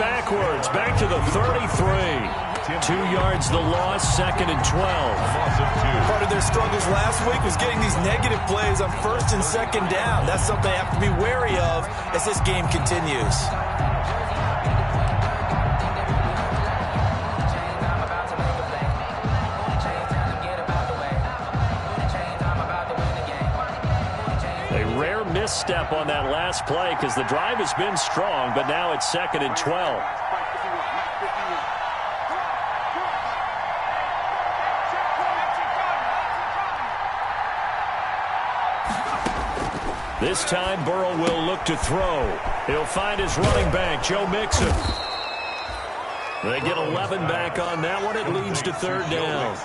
backwards, back to the 33. 2 yards the loss, 2nd and 12. Part of their struggles last week was getting these negative plays on 1st and 2nd down. That's something they have to be wary of as this game continues. A rare misstep on that last play because the drive has been strong, but now it's 2nd and 12. This time, Burrow will look to throw. He'll find his running back, Joe Mixon. They get 11 back on that one. It leads to 3rd down.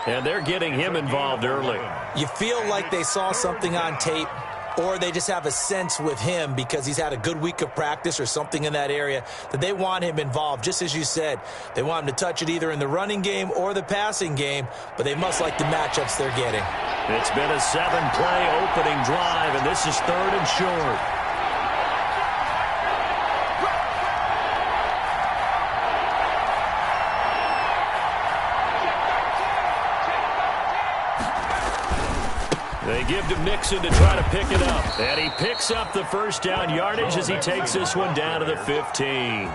And they're getting him involved early. You feel like they saw something on tape, or they just have a sense with him because he's had a good week of practice or something in that area that they want him involved. Just as you said, they want him to touch it either in the running game or the passing game, but they must like the matchups they're getting. It's been a 7-play opening drive, and this is 3rd and short. They give to Mixon to try to pick it up. And he picks up the 1st down yardage as he takes this one down to the 15.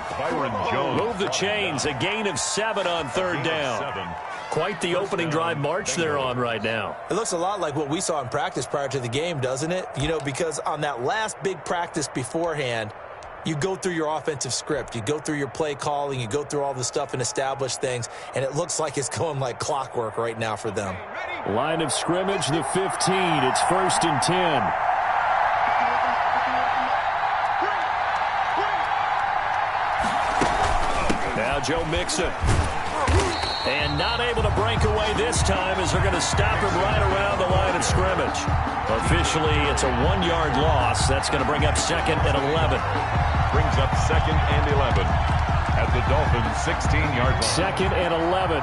Move the chains, a gain of 7 on 3rd down. Quite the opening drive march they're on right now. It looks a lot like what we saw in practice prior to the game, doesn't it? You know, because on that last big practice beforehand, you go through your offensive script. You go through your play calling. You go through all the stuff and establish things. And it looks like it's going like clockwork right now for them. Line of scrimmage, the 15. It's 1st and 10. Now Joe Mixon. And not able to break away this time as they're going to stop him right around the line of scrimmage. Officially, it's a 1-yard loss. That's going to bring up 2nd and 11. Brings up 2nd and 11 at the Dolphins' 16-yard line. 2nd and 11.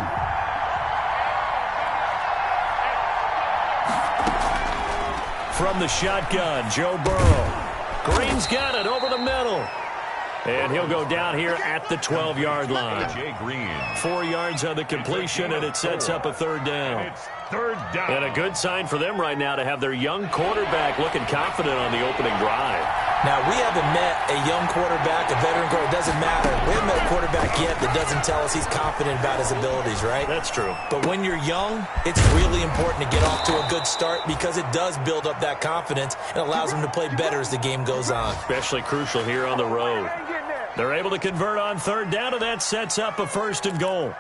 From the shotgun, Joe Burrow. Green's got it over the middle. And he'll go down here at the 12-yard line. 4 yards on the completion, and it sets up a 3rd down. It's 3rd down. And a good sign for them right now to have their young quarterback looking confident on the opening drive. Now, we haven't met a young quarterback, a veteran quarterback. It doesn't matter. We haven't met a quarterback yet that doesn't tell us he's confident about his abilities, right? That's true. But when you're young, it's really important to get off to a good start because it does build up that confidence and allows him to play better as the game goes on. Especially crucial here on the road. They're able to convert on 3rd down, and that sets up a 1st and goal.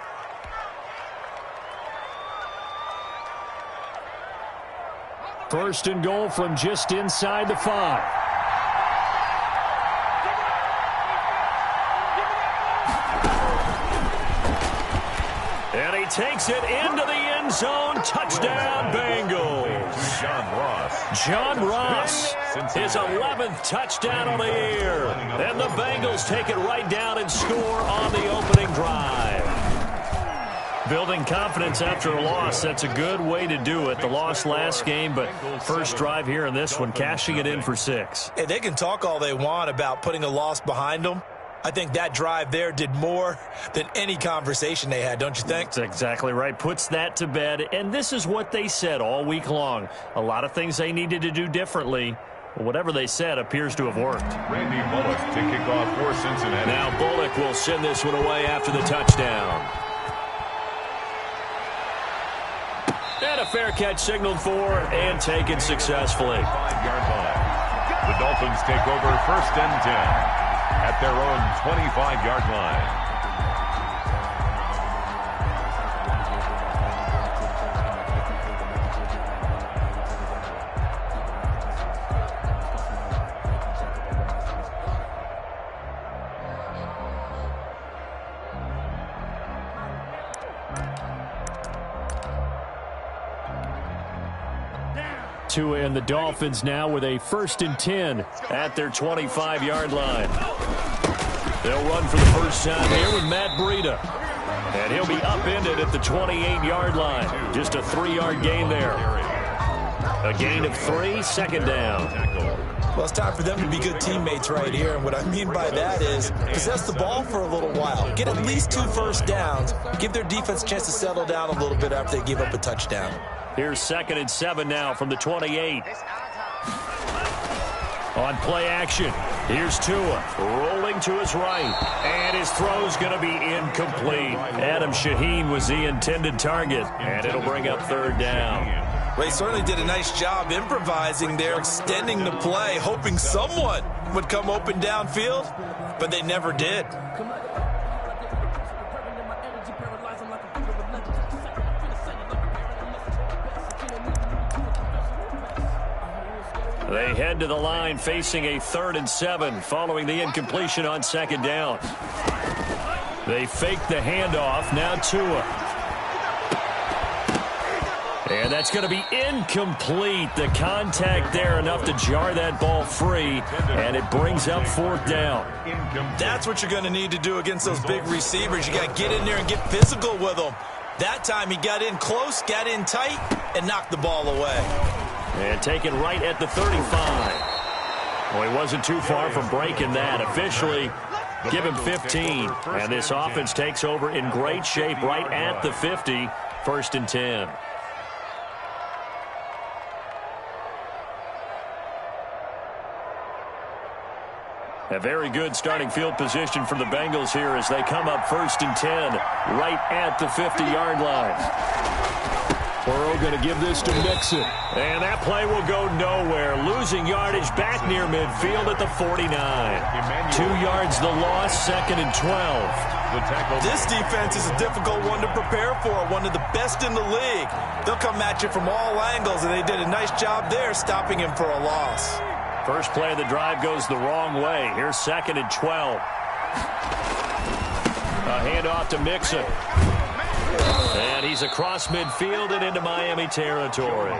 First and goal from just inside the 5. And he takes it into the end zone. Touchdown, Bengals. John Ross, his 11th touchdown on the year. And the Bengals take it right down and score on the opening drive. Building confidence after a loss, that's a good way to do it. The loss last game, but first drive here in this one, cashing it in for 6. Hey, they can talk all they want about putting a loss behind them. I think that drive there did more than any conversation they had, don't you think? That's exactly right. Puts that to bed. And this is what they said all week long. A lot of things they needed to do differently. Whatever they said appears to have worked. Randy Bullock to kick off for Cincinnati. Now Bullock will send this one away after the touchdown. And a fair catch signaled for and taken successfully. 5-yard line. The Dolphins take over 1st and 10 at their own 25-yard line. Tua and the Dolphins now with a 1st and 10 at their 25-yard line. They'll run for the first time here with Matt Breida. And he'll be upended at the 28-yard line. Just a 3-yard gain there. A gain of 3, 2nd down. Well, it's time for them to be good teammates right here. And what I mean by that is possess the ball for a little while. Get at least 2 first downs. Give their defense a chance to settle down a little bit after they give up a touchdown. Here's 2nd and 7 now from the 28. On play action, here's Tua rolling to his right. And his throw's going to be incomplete. Adam Shaheen was the intended target. And it'll bring up 3rd down. Well, he certainly did a nice job improvising there, extending the play, hoping someone would come open downfield, but they never did. They head to the line facing a 3rd and 7 following the incompletion on 2nd down. They fake the handoff. Now Tua. And that's going to be incomplete. The contact there enough to jar that ball free, and it brings up 4th down. That's what you're going to need to do against those big receivers. You got to get in there and get physical with them. That time he got in close, got in tight, and knocked the ball away. And taken right at the 35. Well, he wasn't too far from breaking that. Officially, give him 15. And this offense takes over in great shape right at the 50. 1st and 10. A very good starting field position for the Bengals here as they come up 1st and 10 right at the 50-yard line. Burrow going to give this to Mixon. And that play will go nowhere. Losing yardage back near midfield at the 49. 2 yards the loss, 2nd and 12. This defense is a difficult one to prepare for, one of the best in the league. They'll come at you from all angles, and they did a nice job there stopping him for a loss. First play of the drive goes the wrong way. Here's 2nd and 12. A handoff to Mixon. And he's across midfield and into Miami territory.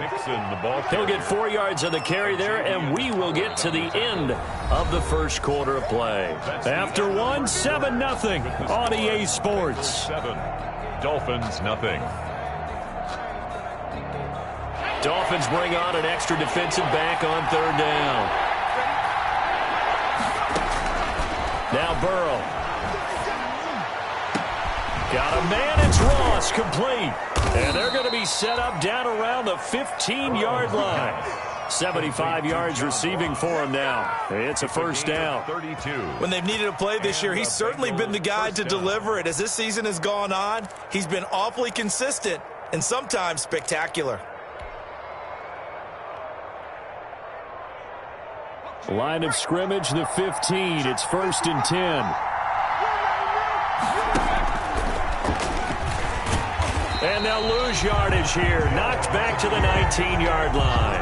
He'll get 4 yards on the carry there, and we will get to the end of the first quarter of play. After 1, 7-0 on EA Sports. 7, Dolphins nothing. Dolphins bring on an extra defensive back on 3rd down. Now Burrow. Got a man, it's Ross, complete. And they're going to be set up down around the 15-yard line. 75 yards receiving for him now. It's a 1st down. 32. When they've needed a play this year, he's certainly been the guy to deliver it. As this season has gone on, he's been awfully consistent and sometimes spectacular. Line of scrimmage, the 15. It's 1st and 10. And they'll lose yardage here. Knocked back to the 19-yard line.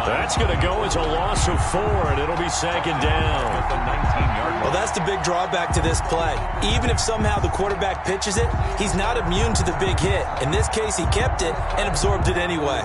That's going to go as a loss of 4, and it'll be 2nd down. Well, that's the big drawback to this play. Even if somehow the quarterback pitches it, he's not immune to the big hit. In this case, he kept it and absorbed it anyway.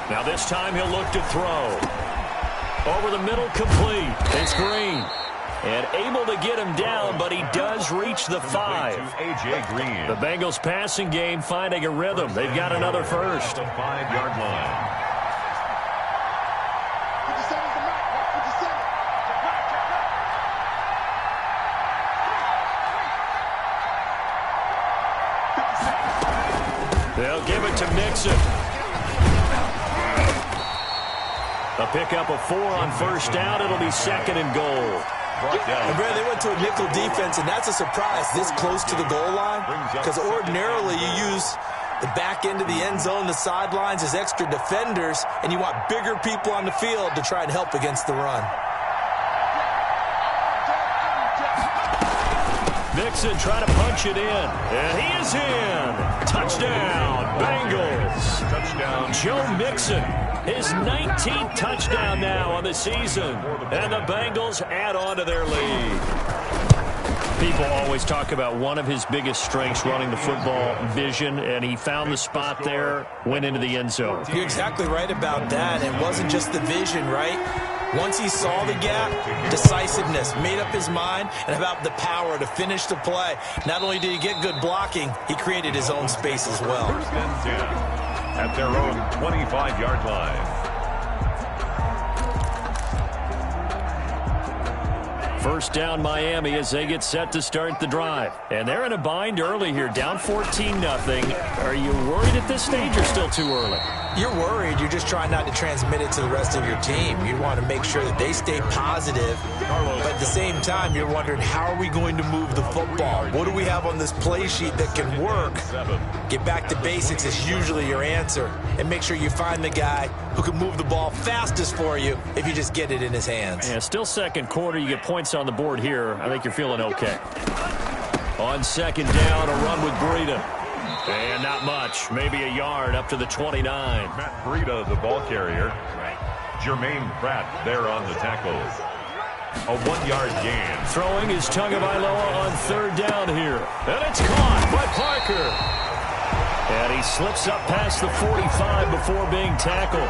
Now this time he'll look to throw. Over the middle, complete. It's Green. And able to get him down, but he does reach the 5. The Bengals passing game finding a rhythm. They've got another first. The 5-yard line. They'll give it to Mixon. A pickup of 4 on 1st down. It'll be 2nd and goal. And Brad, they went to a nickel defense, and that's a surprise this close to the goal line, because ordinarily you use the back end of the end zone, the sidelines as extra defenders, and you want bigger people on the field to try and help against the run. Mixon trying to punch it in. And he is in. Touchdown, Bengals. Touchdown. Joe Mixon, his 19th touchdown now on the season. And the Bengals add on to their lead. People always talk about one of his biggest strengths running the football, vision, and he found the spot there, went into the end zone. You're exactly right about that. It wasn't just the vision, right? Once he saw the gap, decisiveness, made up his mind, and about the power to finish the play. Not only did he get good blocking, he created his own space as well. First and 10 at their own 25-yard line. First down Miami as they get set to start the drive. And they're in a bind early here, down 14-0. Are you worried at this stage or still too early? You're worried. You're just trying not to transmit it to the rest of your team. You want to make sure that they stay positive. But at the same time, you're wondering, how are we going to move the football? What do we have on this play sheet that can work? Get back to basics is usually your answer. And make sure you find the guy who can move the ball fastest for you if you just get it in his hands. Yeah, still second quarter. You get points on the board here. I think you're feeling okay. On second down, a run with Breida. And not much. Maybe a yard up to the 29. Matt Breida, the ball carrier. Jermaine Pratt there on the tackle. A 1-yard gain. Throwing is Tagovailoa on third down here. And it's caught by Parker. And he slips up past the 45 before being tackled.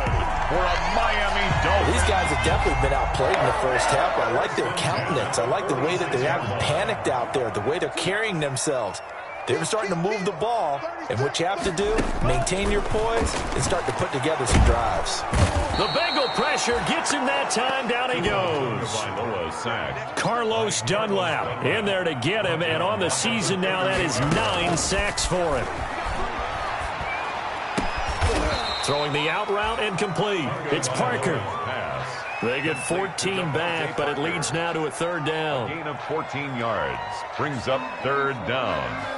For a Miami Dolphins. These guys have definitely been outplayed in the first half. I like their countenance. I like the way that they haven't panicked out there, the way they're carrying themselves. They're starting to move the ball, and what you have to do, maintain your poise and start to put together some drives. The Bengal pressure gets him that time. Down he goes. Carlos Dunlap in there to get him, and on the season now, that is 9 sacks for him. Throwing the out route and complete. It's Parker. They get 14 back, but it leads now to a third down. A gain of 14 yards brings up third down.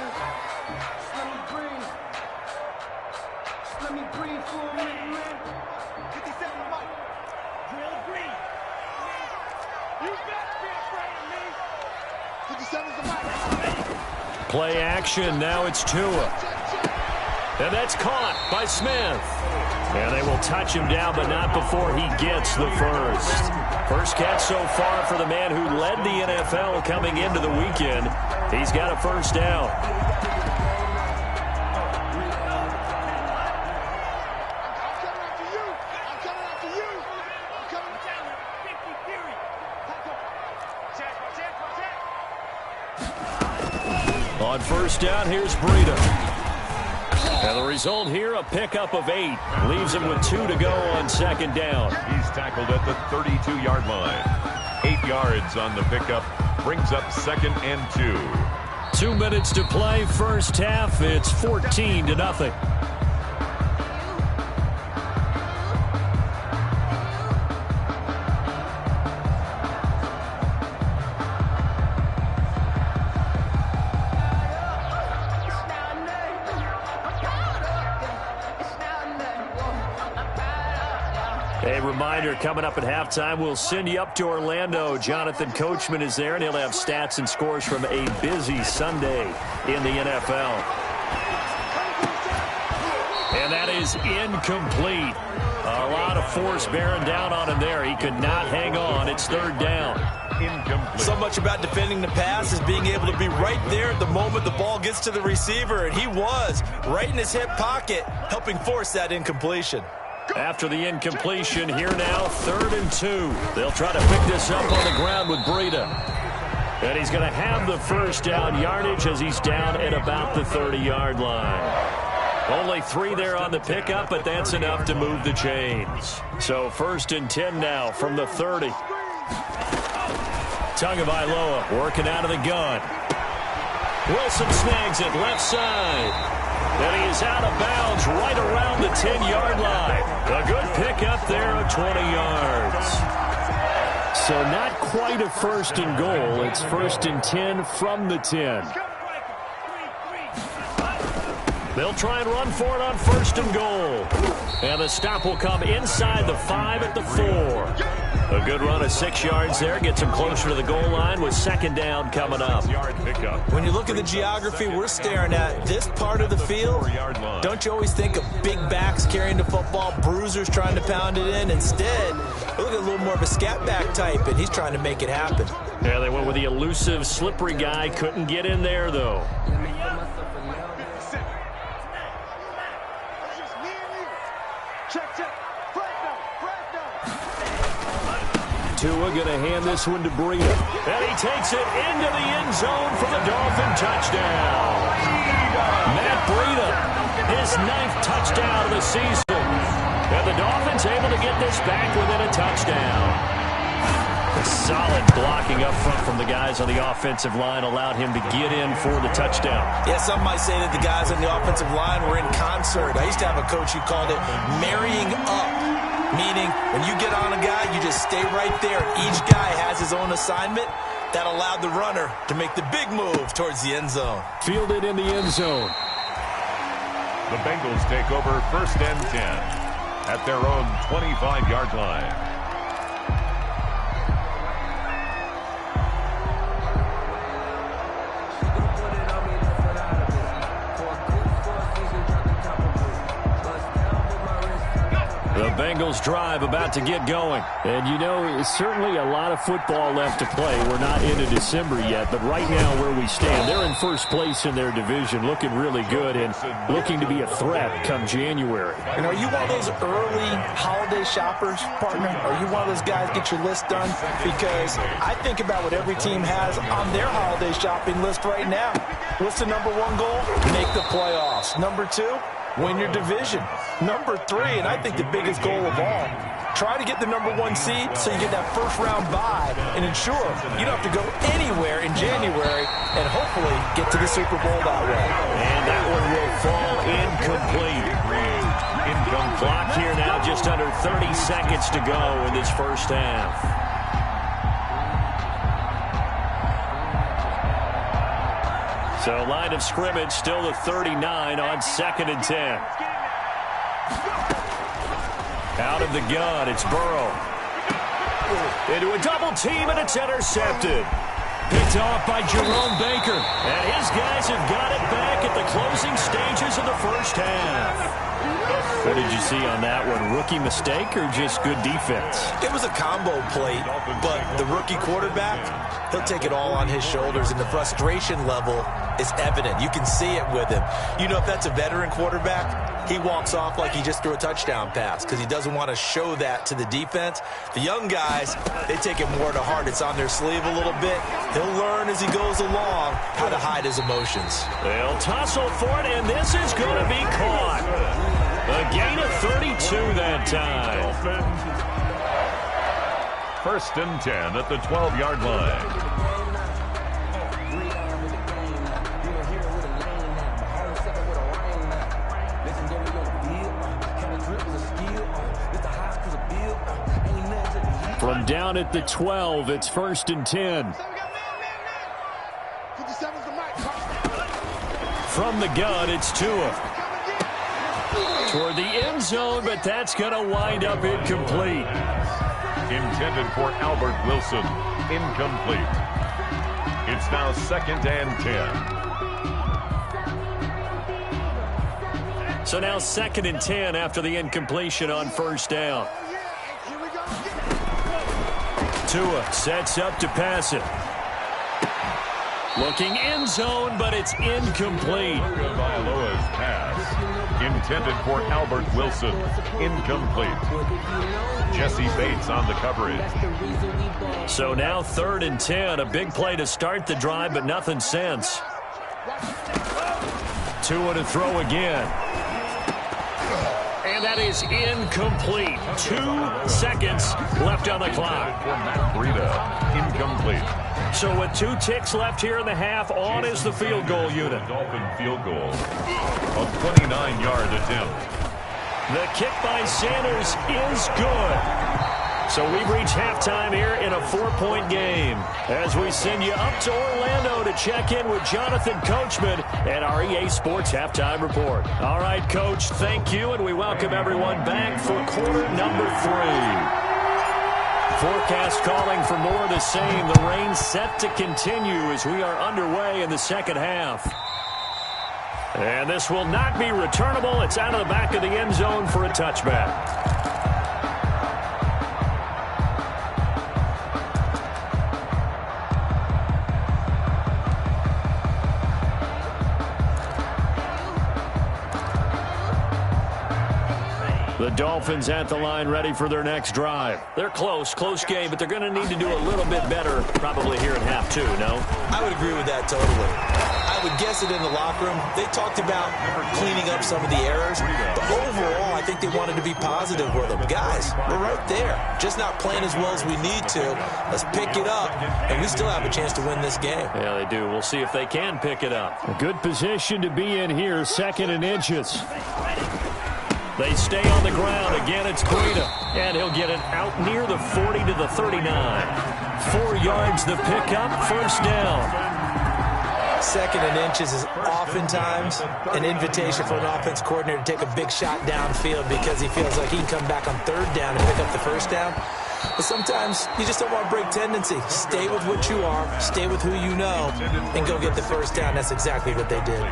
Play action. Now it's Tua. And that's caught by Smith. And they will touch him down, but not before he gets the first. First catch so far for the man who led the NFL coming into the weekend. He's got a first down. On first down, here's Breida. And the result here, a pickup of 8. Leaves him with 2 to go on second down. He's tackled at the 32-yard line. 8 yards on the pickup. Brings up second and 2. 2 minutes to play, first half. It's 14-0. A reminder, coming up at halftime, we'll send you up to Orlando. Jonathan Coachman is there, and he'll have stats and scores from a busy Sunday in the NFL. And that is incomplete. A lot of force bearing down on him there. He could not hang on. It's third down. Incomplete. So much about defending the pass is being able to be right there at the moment the ball gets to the receiver, and he was right in his hip pocket, helping force that incompletion. After the incompletion, here now, 3rd and 2. They'll try to pick this up on the ground with Breida. And he's going to have the first down yardage as he's down at about the 30-yard line. Only 3 there on the pickup, but that's enough to move the chains. So 1st and 10 now from the 30. Tagovailoa working out of the gun. Wilson snags it left side. And he is out of bounds right around the 10-yard line. A good pickup there of 20 yards. So not quite a 1st and goal. It's 1st and 10 from the 10. They'll try and run for it on 1st and goal. And the stop will come inside the 5 at the 4. A good run of 6 yards there. Gets him closer to the goal line with 2nd down coming up. When you look at the geography we're staring at, this part of the field, don't you always think of big backs carrying the football, bruisers trying to pound it in? Instead, look at a little more of a scat back type, and he's trying to make it happen. Yeah, they went with the elusive, slippery guy. Couldn't get in there, though. Tua going to hand this one to Breida. And he takes it into the end zone for the Dolphin touchdown. Matt Breida, his 9th touchdown of the season. And the Dolphins able to get this back within a touchdown. Solid blocking up front from the guys on the offensive line allowed him to get in for the touchdown. Yeah, some might say that the guys on the offensive line were in concert. I used to have a coach who called it marrying up, meaning when you get on a guy, you just stay right there. Each guy has his own assignment. That allowed the runner to make the big move towards the end zone. Fielded in the end zone. The Bengals take over 1st and 10 at their own 25-yard line. The Bengals drive about to get going. And, you know, certainly a lot of football left to play. We're not into December yet, but right now where we stand, they're in 1st place in their division, looking really good and looking to be a threat come January. And are you one of those early holiday shoppers, partner? Are you one of those guys get your list done? Because I think about what every team has on their holiday shopping list right now. What's the number 1 goal? Make the playoffs. Number 2? Win your division. Number 3, and I think the biggest goal of all, try to get the number 1 seed so you get that 1st round bye and ensure you don't have to go anywhere in January and hopefully get to the Super Bowl that way. And that one will fall incomplete. Clock here now, just under 30 seconds to go in this 1st half. So line of scrimmage still the 39 on 2nd and 10. Out of the gun, it's Burrow. Into a double team, and it's intercepted. Picked off by Jerome Baker. And his guys have got it back at the closing stages of the 1st half. What did you see on that one? Rookie mistake or just good defense? It was a combo play, but the rookie quarterback, he'll take it all on his shoulders, and the frustration level is evident. You can see it with him. You know, if that's a veteran quarterback, he walks off like he just threw a touchdown pass because he doesn't want to show that to the defense. The young guys, they take it more to heart. It's on their sleeve a little bit. He'll learn as he goes along how to hide his emotions. They'll tussle for it, and this is going to be caught. A gain of 32 that time. 1st and 10 at the 12-yard line. From down at the 12, it's 1st and 10. From the gun, it's Tua. Toward the end zone, but that's going to wind up incomplete. Intended for Albert Wilson. Incomplete. It's now 2nd and 10. So now 2nd and 10 after the incompletion on 1st down. Tua sets up to pass it. Looking end zone, but it's incomplete. Vailoa's pass. Intended for Albert Wilson. Incomplete. Jesse Bates on the coverage. So now 3rd and 10. A big play to start the drive, but nothing since. Tua to throw again. And that is incomplete. 2 seconds left on the clock. For Matt Breida. Incomplete. So with 2 ticks left here in the half, on is the field goal unit. Dolphin field goal. A 29-yard attempt. The kick by Sanders is good. So we've reached halftime here in a 4-point game as we send you up to Orlando to check in with Jonathan Coachman and our EA Sports Halftime Report. All right, Coach, thank you, and we welcome everyone back for quarter number 3. Forecast calling for more of the same. The rain set to continue as we are underway in the second half. And this will not be returnable. It's out of the back of the end zone for a touchback. The Dolphins at the line ready for their next drive. They're close game, but they're going to need to do a little bit better probably here in half 2, no? I would agree with that totally. I would guess it in the locker room. They talked about cleaning up some of the errors, but overall, I think they wanted to be positive with them. Guys, we're right there. Just not playing as well as we need to. Let's pick it up, and we still have a chance to win this game. Yeah, they do. We'll see if they can pick it up. A good position to be in here, 2nd and inches. They stay on the ground. Again, it's Greta. And he'll get it out near the 40 to the 39. 4 yards the pickup, first down. 2nd and inches is oftentimes an invitation for an offense coordinator to take a big shot downfield because he feels like he can come back on 3rd down and pick up the first down. But sometimes you just don't want to break tendency. Stay with what you are, stay with who you know, and go get the first down. That's exactly what they did.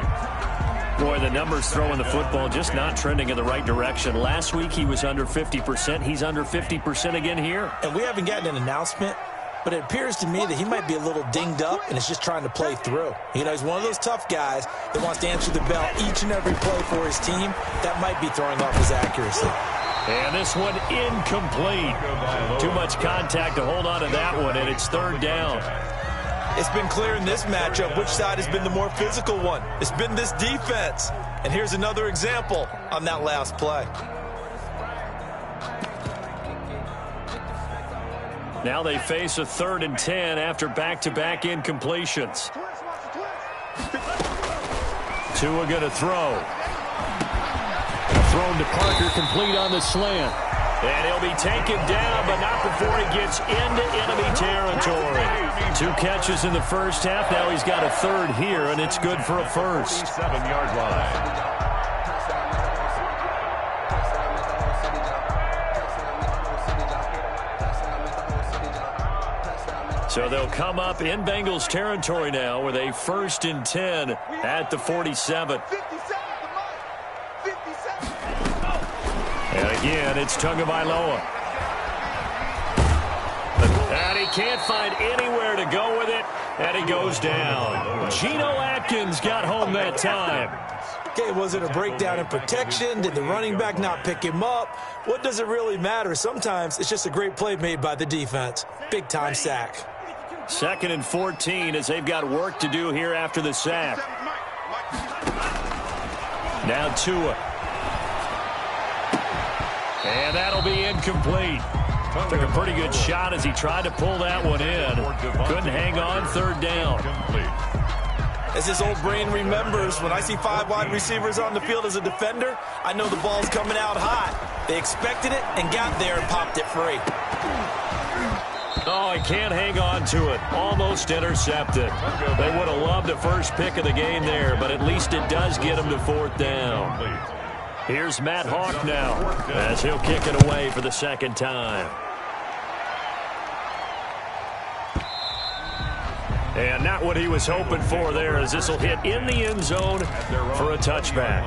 Boy, the numbers throwing the football just not trending in the right direction. Last week he was under 50%. He's under 50% again here. And we haven't gotten an announcement, but it appears to me that he might be a little dinged up and is just trying to play through. You know, he's one of those tough guys that wants to answer the bell each and every play for his team. That might be throwing off his accuracy. And this one incomplete. Too much contact to hold on to that one, and it's 3rd down. It's been clear in this matchup which side has been the more physical one. It's been this defense. And here's another example on that last play. Now they face a 3rd and 10 after back-to-back incompletions. Tua going to throw. Thrown to Parker, complete on the slant. And he'll be taken down, but not before he gets into enemy territory. 2 catches in the first half. Now he's got a 3rd here, and it's good for a first. 7-yard line. So they'll come up in Bengals territory now with a 1st and 10 at the 47. And again, it's Tagovailoa. And he can't find anywhere to go with it, and he goes down. Geno Atkins got home that time. Okay, was it a breakdown in protection? Did the running back not pick him up? What does it really matter? Sometimes it's just a great play made by the defense. Big-time sack. 2nd and 14 as they've got work to do here after the sack. Now Tua. And that'll be incomplete. Took a pretty good shot as he tried to pull that one in. Couldn't hang on, 3rd down. As his old brain remembers, when I see 5 wide receivers on the field as a defender, I know the ball's coming out hot. They expected it and got there and popped it free. Oh, he can't hang on to it. Almost intercepted. They would have loved the first pick of the game there, but at least it does get him to 4th down. Here's Matt Hawk now as he'll kick it away for the 2nd time. And not what he was hoping for there, as this will hit in the end zone for a touchback.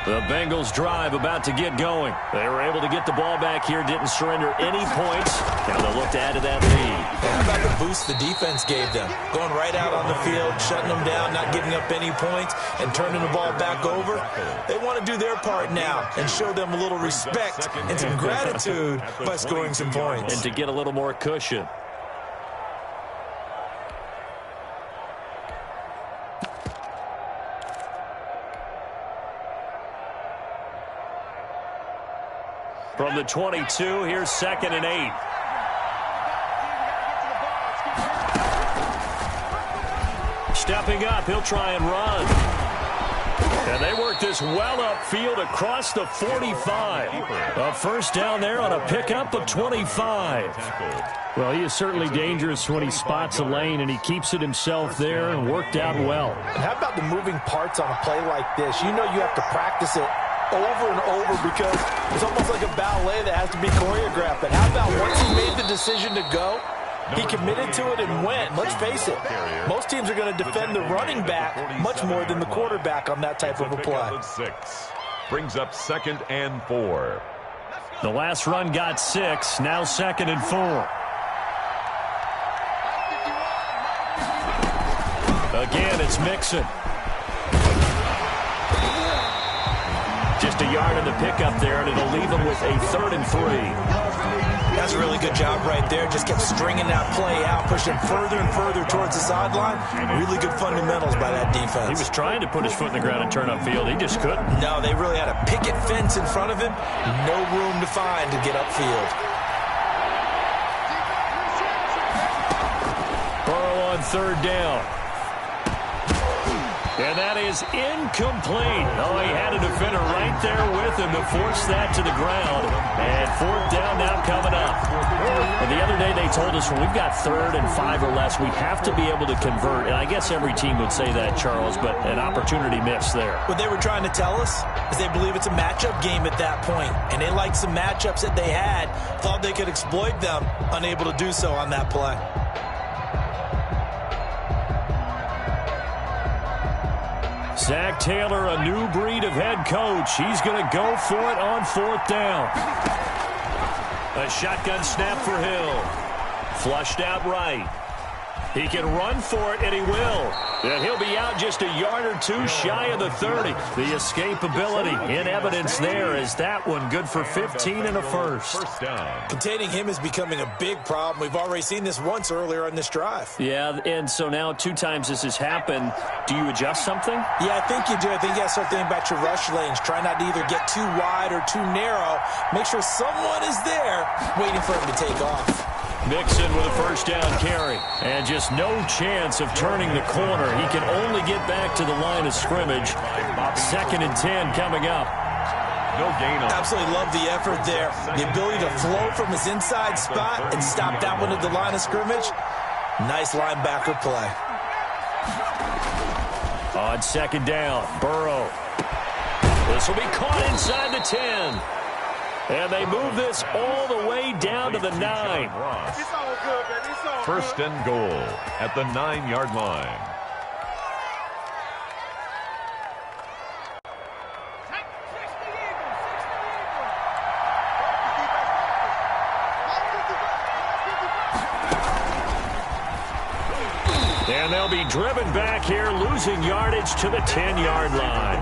The Bengals drive about to get going. They were able to get the ball back here, didn't surrender any points. Now they'll look to add to that lead. How about the boost the defense gave them? Going right out on the field, shutting them down, not giving up any points, and turning the ball back over. They want to do their part now and show them a little respect and some gratitude by scoring some points. And to get a little more cushion. From the 22, here's 2nd and 8. stepping up. He'll try and run. And they work this well upfield across the 45. A first down there on a pickup of 25. Well, he is certainly dangerous when he spots a lane, and he keeps it himself there and worked out well. And how about the moving parts on a play like this? You know you have to practice it over and over because it's almost like a ballet that has to be choreographed. But how about once he made the decision to go, he committed to it and went. Let's face it, most teams are going to defend the running back much more than the quarterback on that type of a play. Brings up 2nd and 4. The last run got 6, now 2nd and 4. Again, it's Mixon. Just a yard in the pickup there, and it'll leave him with a 3rd and 3. That's a really good job right there. Just kept stringing that play out, pushing further and further towards the sideline. Really good fundamentals by that defense. He was trying to put his foot in the ground and turn upfield. He just couldn't. No, they really had a picket fence in front of him. No room to find to get upfield. Burrow on 3rd down. And that is incomplete. Oh, he had a defender right there with him to force that to the ground. And 4th down now coming up. And the other day they told us when we've got 3rd and 5 or less, we have to be able to convert. And I guess every team would say that, Charles, but an opportunity missed there. What they were trying to tell us is they believe it's a matchup game at that point. And they liked some matchups that they had, thought they could exploit them, unable to do so on that play. Zach Taylor, a new breed of head coach. He's going to go for it on 4th down. A shotgun snap for Hill. Flushed out right. He can run for it, and he will. And he'll be out just a yard or two shy of the 30. The escapability in evidence there is that one good for 15 and a first. First down. Containing him is becoming a big problem. We've already seen this once earlier on this drive. Yeah, and so now 2 times this has happened. Do you adjust something? Yeah, I think you do. I think you got to start thinking about your rush lanes. Try not to either get too wide or too narrow. Make sure someone is there waiting for him to take off. Mixon with a first down carry. And just no chance of turning the corner. He can only get back to the line of scrimmage. 2nd and 10 coming up. No gain on. Absolutely love the effort there. The ability to flow from his inside spot and stop that one at the line of scrimmage. Nice linebacker play. On 2nd down, Burrow. This will be caught inside the 10. And they move this all the way down to the 9. First and goal at the 9-yard line. And they'll be driven back here, losing yardage to the 10-yard line.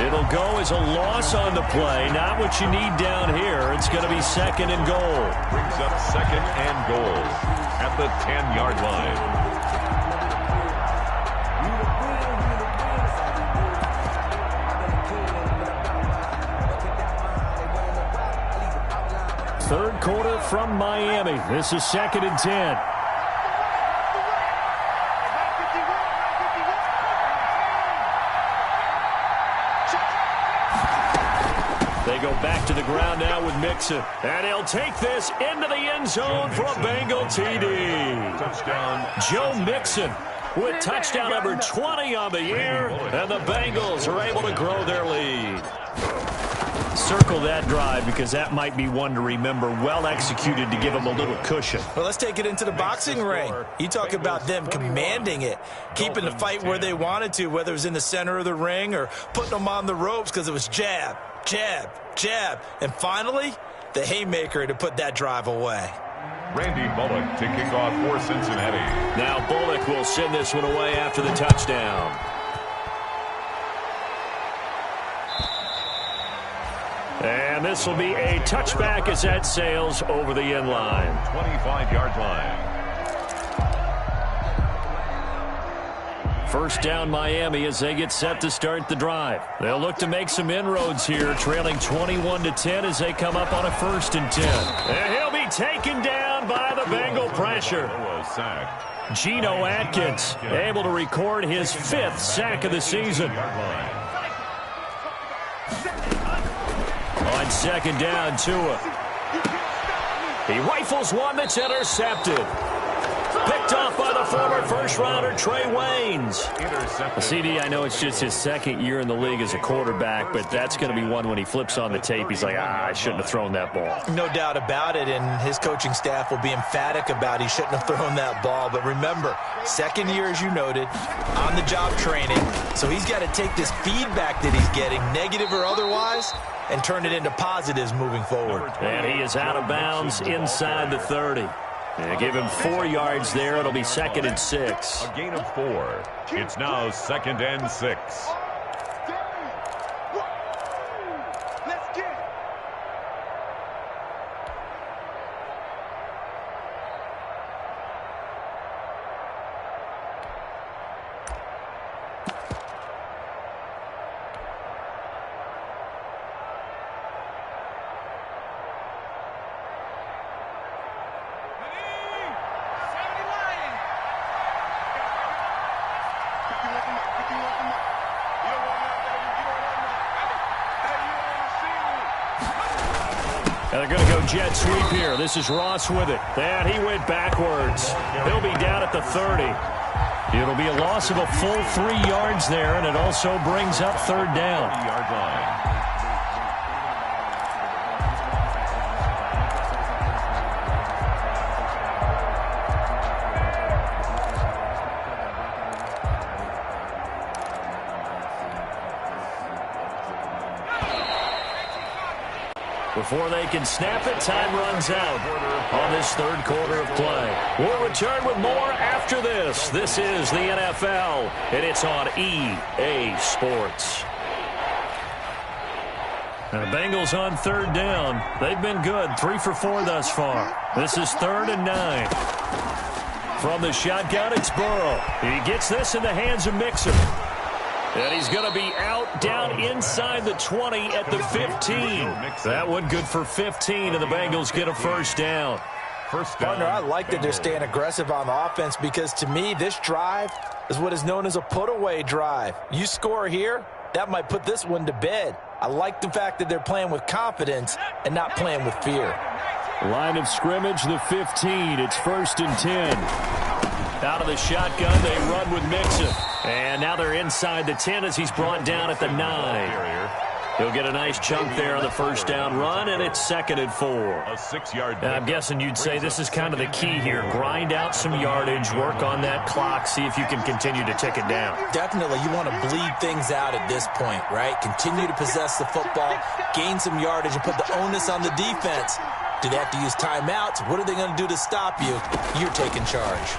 It'll go as a loss on the play, not what you need down here. It's going to be 2nd and goal. Brings up 2nd and goal at the 10-yard line. Third quarter from Miami. This is 2nd and 10. They go back to the ground now with Mixon. And he'll take this into the end zone for a Bengal TD. Touchdown. Joe Mixon with touchdown number 20 on the year. And the Bengals are able to grow their lead. Circle that drive because that might be one to remember. Well executed to give them a little cushion. Well, let's take it into the boxing ring. You talk about them commanding it, keeping the fight where they wanted to, whether it was in the center of the ring or putting them on the ropes because it was jab, jab, jab. And finally, the haymaker to put that drive away. Randy Bullock to kick off for Cincinnati. Now Bullock will send this one away after the touchdown. And this will be a touchback as that sails over the end line. 25-yard line. First down Miami as they get set to start the drive. They'll look to make some inroads here, trailing 21-10 as they come up on a 1st and 10. And he'll be taken down by the Bengal pressure. Sacked. Geno Atkins able to record his 5th sack of the season. On second down, Tua. He rifles one that's intercepted. Picked off by the former first-rounder Trey Waynes. CD, I know it's just his 2nd year in the league as a quarterback, but that's going to be one when he flips on the tape. He's like, I shouldn't have thrown that ball. No doubt about it, and his coaching staff will be emphatic about he shouldn't have thrown that ball. But remember, 2nd year, as you noted, on-the-job training. So he's got to take this feedback that he's getting, negative or otherwise, and turn it into positives moving forward. And he is out of bounds inside the 30. They give him 4 yards there. It'll be 2nd and 6. A gain of 4. It's now 2nd and 6. And they're going to go jet sweep here. This is Ross with it. And he went backwards. He'll be down at the 30. It'll be a loss of a full 3 yards there, and it also brings up 3rd down. 3-yard line. Before they can snap it, time runs out on this 3rd quarter of play. We'll return with more after this. This is the NFL, and it's on EA Sports. And the Bengals on 3rd down. They've been good, 3 for 4 thus far. This is 3rd and 9. From the shotgun, it's Burrow. He gets this in the hands of Mixon. And he's going to be out down inside the 20 at the 15. That one good for 15, and the Bengals get a 1st down. Partner, I like that they're staying aggressive on the offense because, to me, this drive is what is known as a put-away drive. You score here, that might put this one to bed. I like the fact that they're playing with confidence and not playing with fear. Line of scrimmage, the 15. It's 1st and 10. Out of the shotgun, they run with Mixon. And now they're inside the 10 as he's brought down at the 9. He'll get a nice chunk there on the 1st down run, and it's 2nd and 4. A 6-yard. And I'm guessing you'd say this is kind of the key here. Grind out some yardage, work on that clock, see if you can continue to tick it down. Definitely, you want to bleed things out at this point, right? Continue to possess the football, gain some yardage, and put the onus on the defense. Do they have to use timeouts? What are they going to do to stop you? You're taking charge.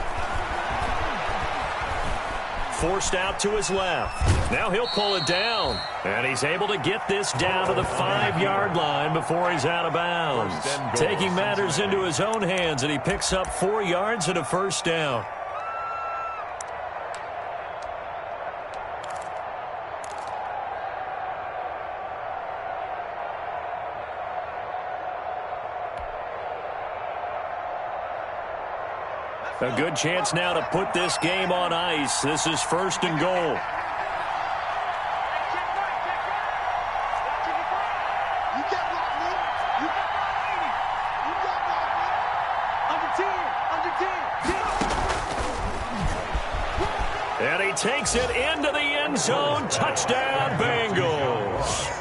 Forced out to his left. Now he'll pull it down. And he's able to get this down to the 5-yard line before he's out of bounds. Taking matters into his own hands, and he picks up 4 yards and a 1st down. A good chance now to put this game on ice. This is 1st and goal. And he takes it into the end zone. Touchdown, Bengals.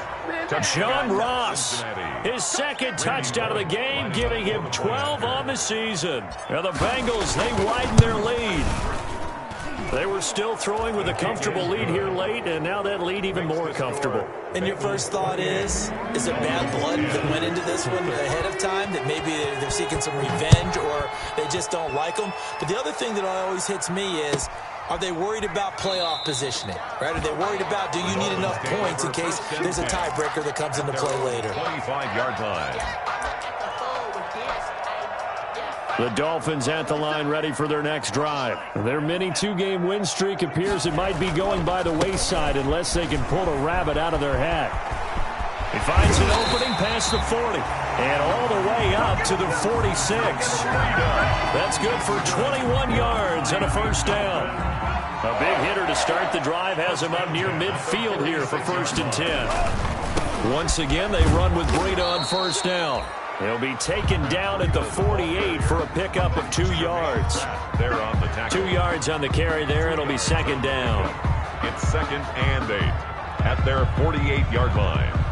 John Ross, his 2nd touchdown of the game, giving him 12 on the season. Now the Bengals, they widen their lead. They were still throwing with a comfortable lead here late, and now that lead even more comfortable. And your first thought is it bad blood that went into this one ahead of time, that maybe they're seeking some revenge or they just don't like them? But the other thing that always hits me is, are they worried about playoff positioning, right? Are they worried about, do you need enough points in case there's a tiebreaker that comes into play later? 25-yard line. The Dolphins at the line, ready for their next drive. Their mini 2-game win streak appears it might be going by the wayside unless they can pull a rabbit out of their hat. He finds an opening past the 40 and all the way up to the 46. That's good for 21 yards and a first down. A big hitter to start the drive has him up near midfield here for 1st and 10. Once again, they run with Breida on first down. He'll be taken down at the 48 for a pickup of 2 yards. They're on the tackle. 2 yards on the carry there. It'll be 2nd down. It's 2nd and 8 at their 48-yard line.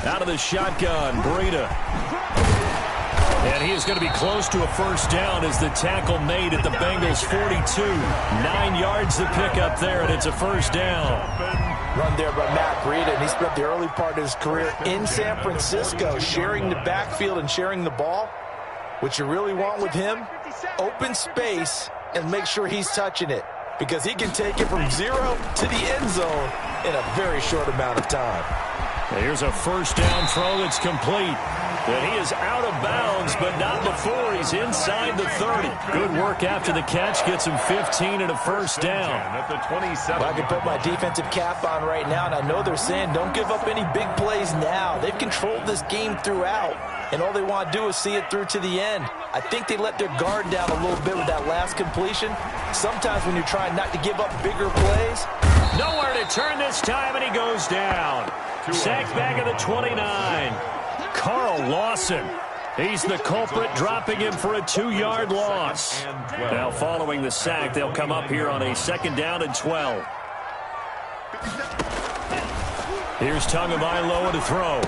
Out of the shotgun, Breida. And he is going to be close to a first down as the tackle made at the Bengals' 42. 9 yards to pick up there, and it's a first down. Run there by Matt Breida, and he spent the early part of his career in San Francisco sharing the backfield and sharing the ball. What you really want with him, open space and make sure he's touching it, because he can take it from 0 to the end zone in a very short amount of time. Here's a first down throw that's complete. And he is out of bounds, but not before he's inside the 30. Good work after the catch. Gets him 15 and a first down. At the 27. Well, I can put my defensive cap on right now, and I know they're saying don't give up any big plays now. They've controlled this game throughout, and all they want to do is see it through to the end. I think they let their guard down a little bit with that last completion. Sometimes when you're trying not to give up bigger plays. Nowhere to turn this time, and he goes down. Sacked back at the 29. Carl Lawson. He's the culprit, dropping him for a 2-yard loss. Now following the sack, they'll come up here on a 2nd down and 12. Here's Tagovailoa to throw.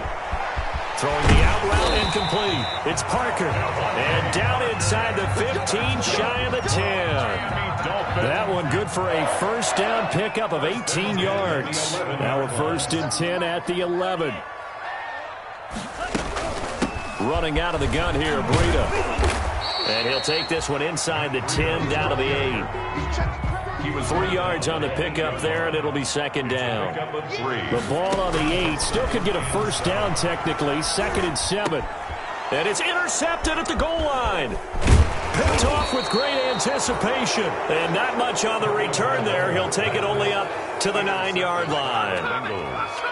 Throwing the out route incomplete. It's Parker. And down inside the 15, shy of the 10. That one good for a first down pickup of 18 yards. Now a 1st and 10 at the 11. Running out of the gun here, Breida. And he'll take this one inside the 10, down to the 8. He was 3 yards on the pickup there, and it'll be 2nd down. The ball on the 8 still could get a first down technically. 2nd and 7. And it's intercepted at the goal line. Picked off with great anticipation. And not much on the return there. He'll take it only up to the 9-yard line.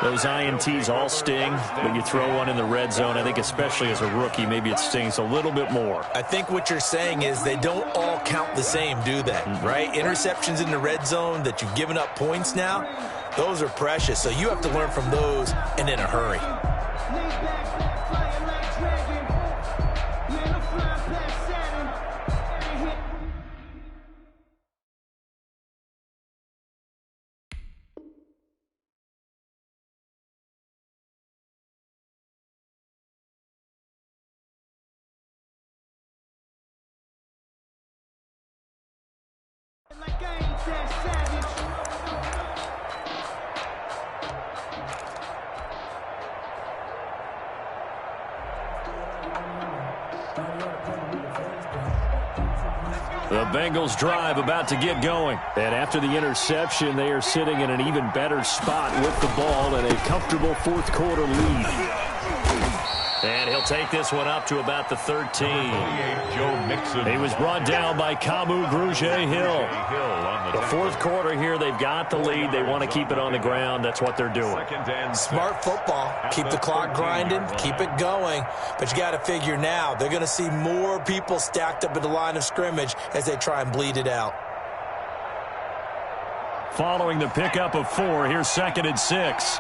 Those INTs all sting, but you throw one in the red zone, I think especially as a rookie, maybe it stings a little bit more. I think what you're saying is they don't all count the same, do they? Right? Interceptions in the red zone that you've given up points now, those are precious. So you have to learn from those and in a hurry. The Bengals drive about to get going. And after the interception, they are sitting in an even better spot with the ball and a comfortable 4th quarter lead. And he'll take this one up to about the 13. He was brought down by Kamu Grugier-Hill. The 4th quarter here, they've got the lead. They want to keep it on the ground. That's what they're doing. Smart football. Keep the clock grinding. Keep it going. But you got to figure now, they're going to see more people stacked up at the line of scrimmage as they try and bleed it out. Following the pickup of 4, here's 2nd and 6.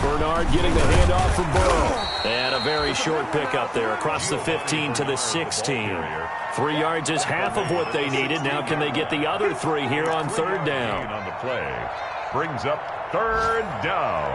Bernard getting the handoff from Burrow. And a very short pickup there across the 15 to the 16. 3 yards is half of what they needed. Now can they get the other 3 here on 3rd down? On the play. Brings up 3rd down.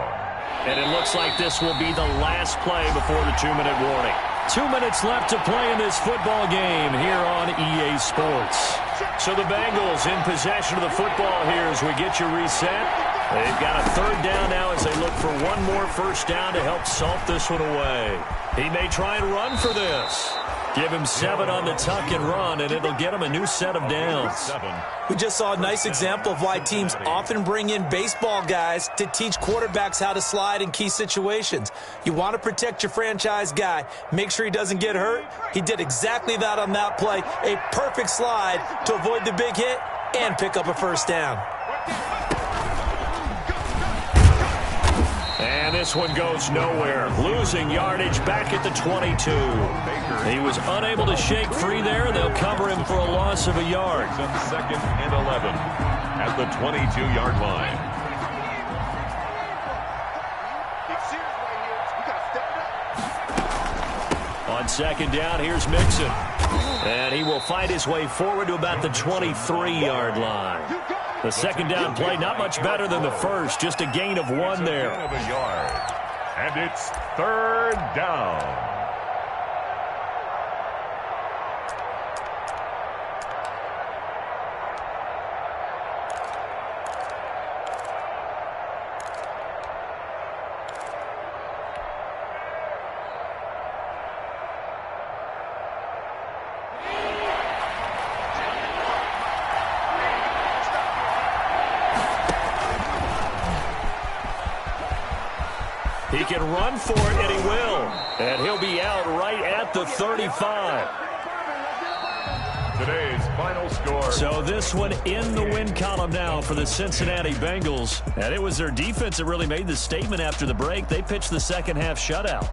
And it looks like this will be the last play before the 2-minute warning. 2 minutes left to play in this football game here on EA Sports. So the Bengals in possession of the football here as we get you reset. They've got a 3rd down now as they look for one more first down to help salt this one away. He may try and run for this. Give him 7 on the tuck and run, and it'll get him a new set of downs. We just saw a nice example of why teams often bring in baseball guys to teach quarterbacks how to slide in key situations. You want to protect your franchise guy. Make sure he doesn't get hurt. He did exactly that on that play. A perfect slide to avoid the big hit and pick up a first down. And this one goes nowhere. Losing yardage back at the 22. He was unable to shake free there. They'll cover him for a loss of a yard. 2nd and 11 at the 22-yard line. On 2nd down, here's Mixon. And he will fight his way forward to about the 23-yard line. The 2nd down play, not much better than the first, just a gain of 1 there. And it's 3rd down. He can run for it, and he will. And he'll be out right at the 35. Today's final score. So this one in the win column now for the Cincinnati Bengals. And it was their defense that really made the statement after the break. They pitched the second half shutout.